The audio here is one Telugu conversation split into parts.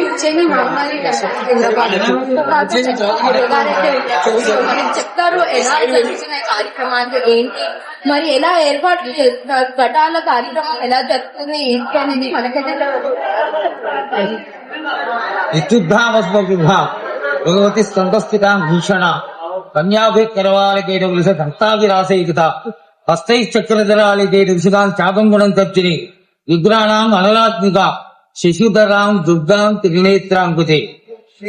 ఉజ్జయిని మహమ్మారి చెప్తారు ఎలా జరుగుతున్నాయి కార్యక్రమాలు ఏంటి, మరి ఎలా ఏర్పాటు ఘటాల కార్యక్రమం ఎలా జరుగుతుంది ఏంటి అనేది మనకైతే భగవతి స్కందస్థిత భూషణ కన్యాభికరవాళికేట విష దంతాభిరాశయిత హస్తైశ్చక్రధరాళికేట విషగాన్ చాపం గుణం తప్పిని విగ్రహాణం అనలాత్మిక శశిధరాం దుర్గాం త్రినేత్రాంకుతే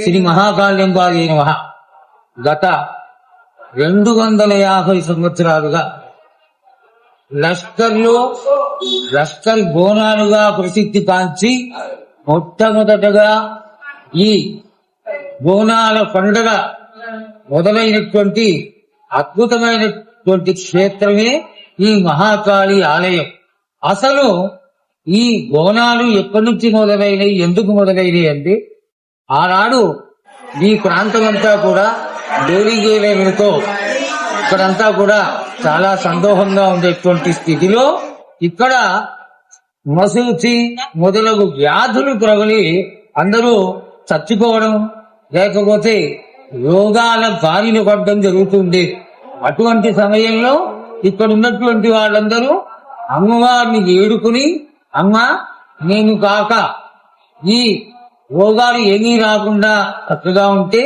శ్రీ మహాకాళ్యం వారి నమః. గత 250 సంవత్సరాలుగా లష్కర్ బోనాలుగా ప్రసిద్ధి కాంచి మొట్టమొదటగా ఈ బోనాల పండుగ మొదలైనటువంటి అద్భుతమైనటువంటి క్షేత్రమే ఈ మహాకాళి ఆలయం. అసలు ఈ బోనాలు ఎక్కడి నుంచి మొదలైనవి, ఎందుకు మొదలైనవి అంటే ఆనాడు ఈ ప్రాంతమంతా కూడా డోలిగేలతో ఇక్కడంతా కూడా చాలా సందోహంగా ఉండేటువంటి స్థితిలో ఇక్కడ మసూచి మొదలగు వ్యాధులు ప్రబలి అందరూ చచ్చిపోవడం లేకపోతే రోగాల బారిన పడడం జరుగుతుంది. అటువంటి సమయంలో ఇక్కడ ఉన్నటువంటి వాళ్ళందరూ అమ్మవారిని వేడుకుని, అమ్మ నేను కాక ఈ రోగాలు ఏమీ రాకుండా చక్కగా ఉంటే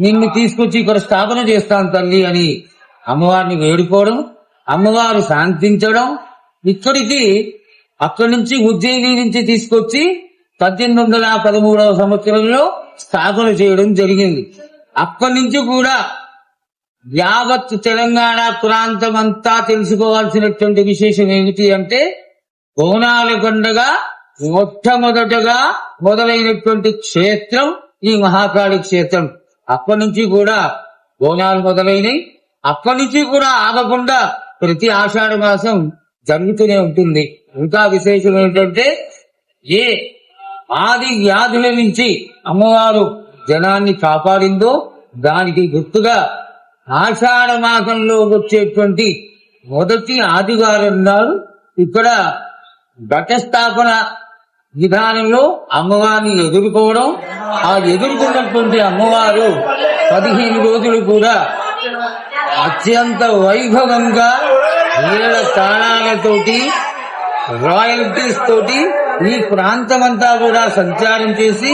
నిన్ను తీసుకొచ్చి ఇక్కడ స్థాపన చేస్తాను తల్లి అని అమ్మవారిని వేడుకోవడం, అమ్మవారు శాంతించడం, అక్కడి నుంచి ఉజ్జయిని నుంచి తీసుకొచ్చి 1813వ సంవత్సరంలో స్థాపన చేయడం జరిగింది. అక్కడి నుంచి కూడా యావత్ తెలంగాణ ప్రాంతం అంతా తెలుసుకోవాల్సినటువంటి విశేషం ఏమిటి అంటే బోనాల పండుగ మొట్టమొదటగా మొదలైనటువంటి క్షేత్రం ఈ మహాకాళి క్షేత్రం. అక్కడి నుంచి కూడా బోనాలు మొదలైనవి. అక్కడి నుంచి కూడా ఆగకుండా ప్రతి ఆషాఢ మాసం జరుగుతూనే ఉంటుంది. ఇంకా విశేషం ఏంటంటే ఏ ఆది వ్యాధుల నుంచి అమ్మవారు జనాన్ని కాపాడిందో దానికి గుర్తుగా ఆషాఢ మాసంలో వచ్చేటువంటి మొదటి ఆదివారం నాడు ఇక్కడ ఘటస్థాపన విధానంలో అమ్మవారిని ఎదుర్కోవడం, ఆ ఎదుర్కొన్నటువంటి అమ్మవారు 15 రోజులు కూడా అత్యంత వైభవంగా నీళ్ళ తాళాలతోటి రాయల్టీస్ తోటి ఈ ప్రాంతమంతా కూడా సంచారం చేసి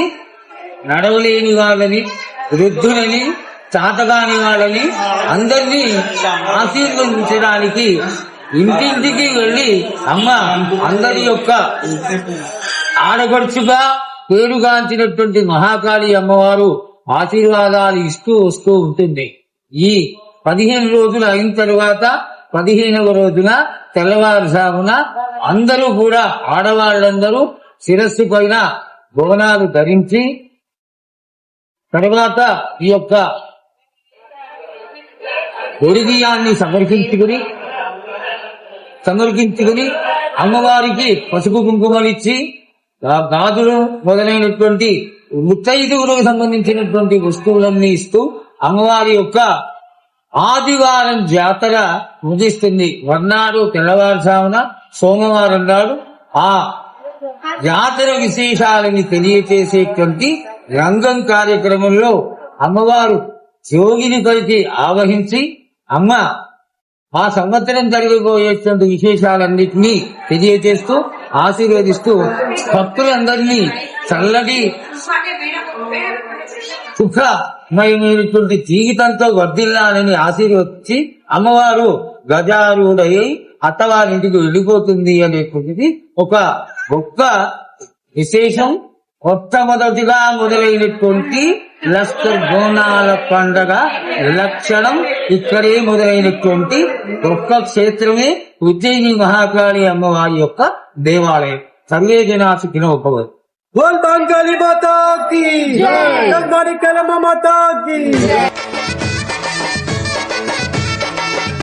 నడవలేని వాళ్ళని, వృద్ధులని, చాతగాని వాళ్ళని అందరినీ ఆశీర్వదించడానికి ఇంటింటికి వెళ్లి అమ్మ అందరి యొక్క ఆడపడుచుగా పేరుగాంచినటువంటి మహాకాళి అమ్మవారు ఆశీర్వాదాలు ఇస్తూ వస్తూ ఉంటుంది. ఈ 15 రోజులు అయిన తరువాత 15వ రోజున తెల్లవారుజామున అందరూ కూడా ఆడవాళ్ళందరూ శిరస్సు పైన బోనాలు ధరించి తర్వాత ఈ యొక్క ఒడిగియాన్ని సమర్పించుకుని అమ్మవారికి పసుపు కుంకుమలిచ్చి గాజులు మొదలైనటువంటి ముత్తైదువులకు సంబంధించినటువంటి వస్తువులన్నీ ఇస్తూ అమ్మవారి యొక్క ఆదివారం జాతర ముగిస్తుంది. మర్నాడు తెల్లవారుజామున సోమవారం నాడు ఆ జాతర విశేషాలని తెలియచేసేటువంటి రంగం కార్యక్రమంలో అమ్మవారు యోగిని పైకి ఆవహించి అమ్మ ఆ సంవత్సరం జరిగిపోయేటువంటి విశేషాలన్నింటినీ తెలియజేస్తూ ఆశీర్వదిస్తూ భక్తులందరినీ చల్లటి సుఖమయమైనటువంటి జీవితంతో వర్ధిల్లాలని ఆశీర్వదించి అమ్మవారు గజారూఢై అత్తవారింటికి వెళ్ళిపోతుంది అనేటువంటిది ఒక గొప్ప విశేషం. మొట్టమొదటిగా మొదలైనటువంటి లష్కర్ బోనాల పండగ లక్షణం ఇక్కడే మొదలైనటువంటి ఒక్క క్షేత్రమే ఉజ్జయిని మహాకాళి అమ్మవారి యొక్క దేవాలయం. సర్వే జనా సుఖినో భవంతు. बोल बंगाली माता की जय, माता की